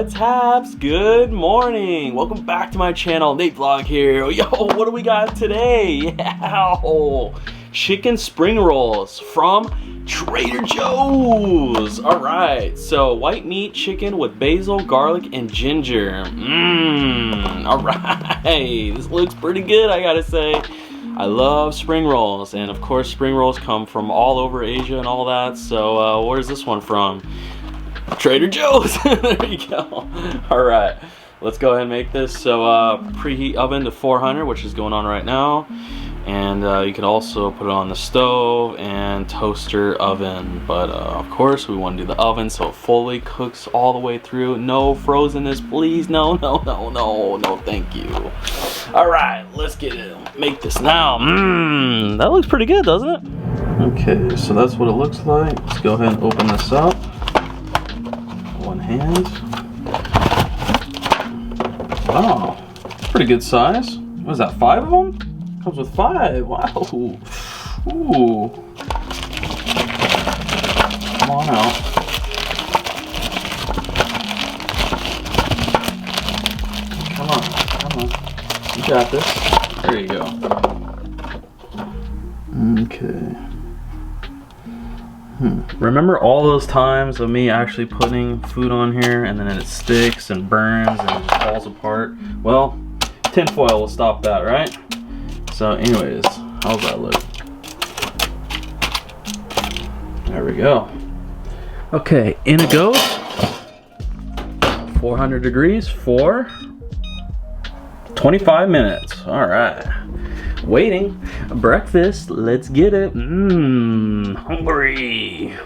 What's haps? Good morning. Welcome back to my channel. NateVlog here. Yo, what do we got today? Yeah, chicken spring rolls from Trader Joe's. All right, so white meat chicken with basil, garlic, and ginger. All right, this looks pretty good, I gotta say. I love spring rolls, and of course spring rolls come from all over Asia and all that. So where's this one from? Trader Joe's. There you go. All right, let's go ahead and make this. So preheat oven to 400, which is going on right now, and you can also put it on the stove and toaster oven, but of course we want to do the oven so it fully cooks all the way through. No frozenness, please. No, thank you. All right, let's get it. Make this now. That looks pretty good, doesn't it? Okay, so that's what it looks like. Let's go ahead and open this up. One hand. Wow, pretty good size. What is that, 5 of them? Comes with 5. Wow. Ooh. Come on out. Come on. You got this. There you go. Okay. Remember all those times of me actually putting food on here and then it sticks and burns and just falls apart? Well, tin foil will stop that, right? So anyways, how's that look? There we go. Okay, in it goes. 400 degrees for 25 minutes. All right. Waiting. Breakfast. Let's get it. Hungry.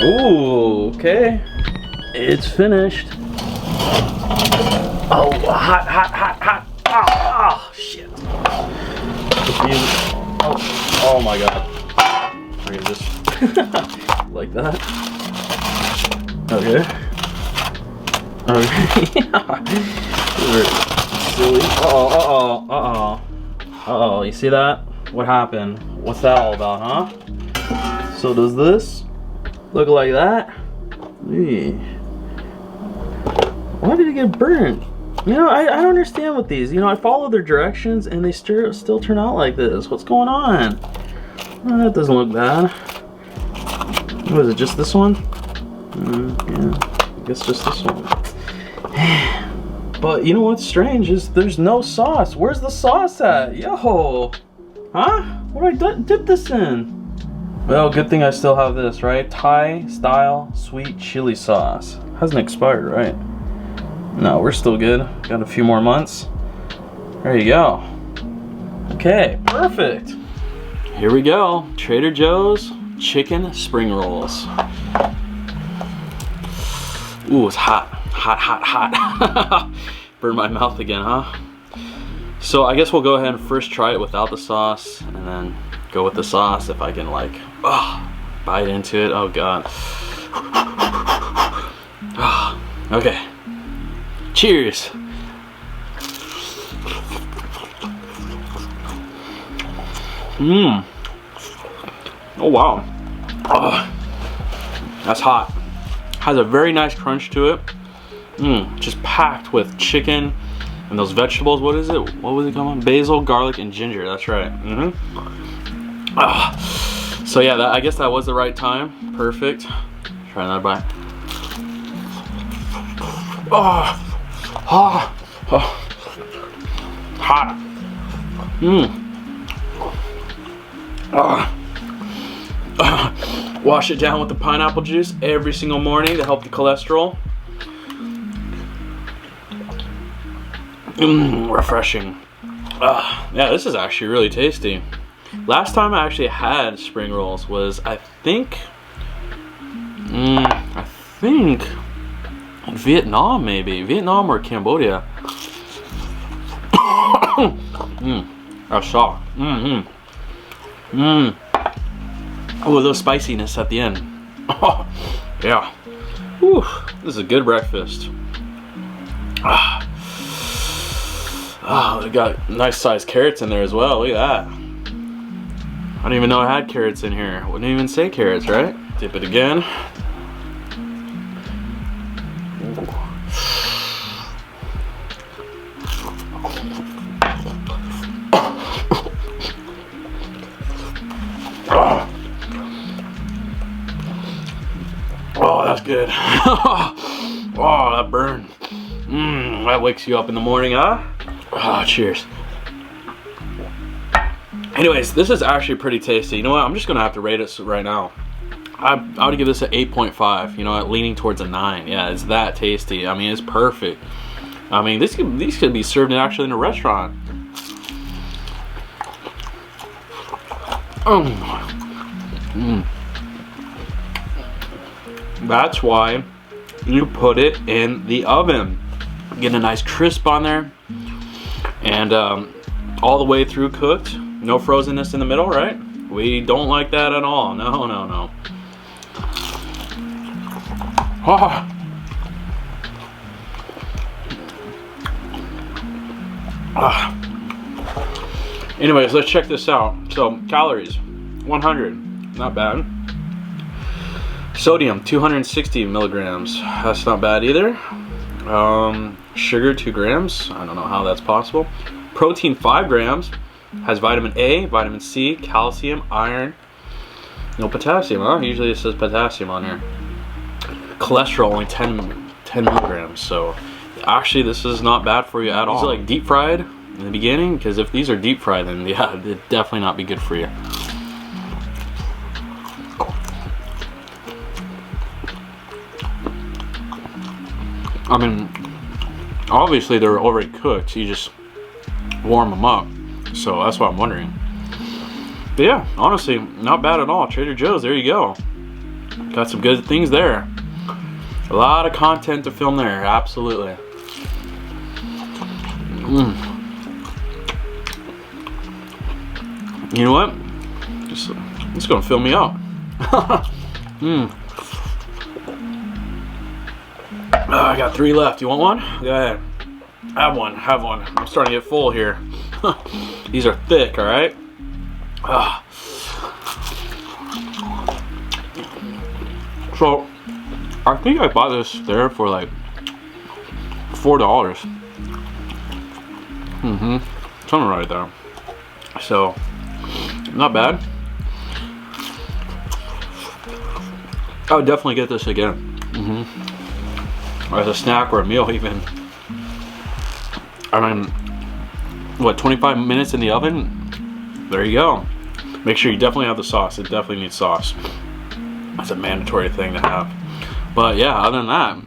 Ooh, okay. It's finished. Oh, hot. Oh, shit. Oh my god. I can just like that. Okay. Silly. Uh-oh, you see that? What happened? What's that all about, huh? So does this look like that? Eee. Why did it get burned? You know, I don't understand with these. You know, I follow their directions and they still turn out like this. What's going on? Oh, that doesn't look bad. What is it, just this one? Yeah, I guess just this one. But you know what's strange is there's no sauce. Where's the sauce at? Yo! Huh? What do I dip this in? Well, good thing I still have this, right? Thai style sweet chili sauce. Hasn't expired, right? No, we're still good. Got a few more months. There you go. Okay, perfect. Here we go. Trader Joe's chicken spring rolls. Ooh, it's hot. Hot. Burn my mouth again, huh? So I guess we'll go ahead and first try it without the sauce and then go with the sauce if I can, like, bite into it. Oh god. Okay. Cheers. Oh wow. That's hot. Has a very nice crunch to it. Just packed with chicken and those vegetables. What is it? What was it called? Basil, garlic, and ginger. That's right. So yeah, I guess that was the right time. Perfect. Try another bite. Hot. Wash it down with the pineapple juice every single morning to help the cholesterol. Refreshing. Yeah, this is actually really tasty. Last time I actually had spring rolls was I think Vietnam, maybe Vietnam or Cambodia. That's soft. Oh, a little spiciness at the end. Oh, yeah. Whew, this is a good breakfast. Oh, they got nice sized carrots in there as well. Look at that. I didn't even know I had carrots in here. Wouldn't even say carrots, right? Dip it again. Oh, that's good. Oh, that burn. That wakes you up in the morning, huh? Oh, cheers. Anyways, this is actually pretty tasty. You know what? I'm just gonna have to rate it right now. I would give this an 8.5. You know what? Leaning towards a 9. Yeah, it's that tasty. I mean, it's perfect. I mean, these could be served actually in a restaurant. That's why you put it in the oven. Get a nice crisp on there, and all the way through cooked. No frozenness in the middle, right? We don't like that at all. No, no, no. Oh. Anyways, let's check this out. So calories, 100, not bad. Sodium, 260 milligrams. That's not bad either. Sugar, 2 grams. I don't know how that's possible. Protein, 5 grams. Has vitamin A, vitamin C, calcium, iron. No potassium, huh? Usually it says potassium on here. Cholesterol, only 10 milligrams. So actually this is not bad for you at all. These are like deep fried in the beginning, because if these are deep fried, then yeah, it'd definitely not be good for you. I mean, obviously they're already cooked, so you just warm them up. So that's what I'm wondering. But yeah, honestly, not bad at all. Trader Joe's, there you go. Got some good things there. A lot of content to film there, absolutely. You know what? It's gonna fill me up. I got 3 left. You want one? Go ahead. Have one. Have one. I'm starting to get full here. These are thick, all right? So, I think I bought this there for like $4. Something right there. So, not bad. I would definitely get this again. As a snack or a meal even. I mean, what, 25 minutes in the oven? There you go. Make sure you definitely have the sauce. It definitely needs sauce. That's a mandatory thing to have. But yeah, other than that,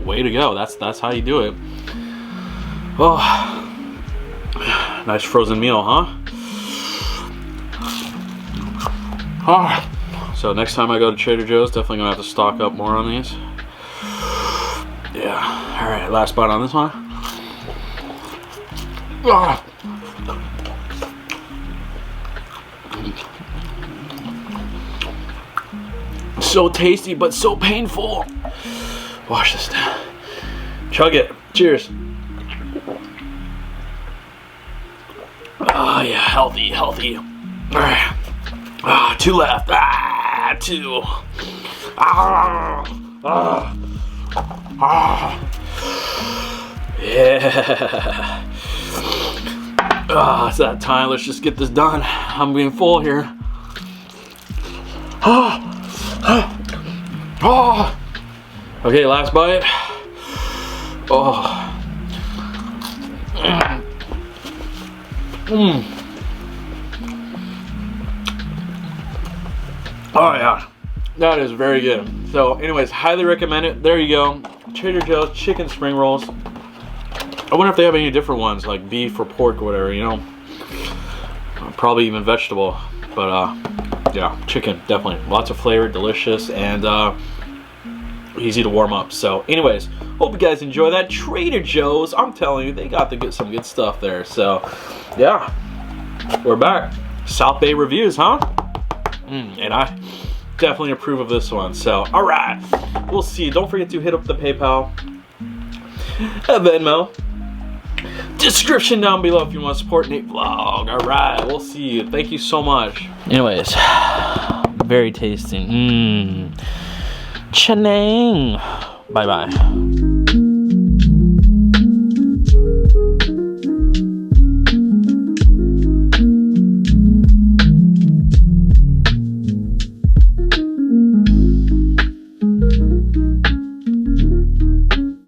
way to go. That's how you do it. Oh, nice frozen meal, huh? Oh. So next time I go to Trader Joe's, definitely gonna have to stock up more on these. Yeah. All right, last bite on this one. Oh. So tasty, but so painful. Wash this down. Chug it. Cheers. Oh yeah, healthy, healthy. All right. 2 left. 2. Yeah. It's that time. Let's just get this done. I'm being full here. Okay, last bite. Oh yeah, that is very good. So anyways, highly recommend it. There you go. Trader Joe's chicken spring rolls. I wonder if they have any different ones, like beef or pork or whatever, you know. Probably even vegetable. But yeah, chicken, definitely. Lots of flavor, delicious, and easy to warm up. So anyways, hope you guys enjoy that. Trader Joe's, I'm telling you, they got some good stuff there. So yeah, we're back. South Bay reviews, huh? And I definitely approve of this one. So all right, we'll see. Don't forget to hit up the PayPal, Venmo, description down below if you want to support NateVlog. All right, we'll see you. Thank you so much. Anyways, very tasty. Chanang. Bye bye.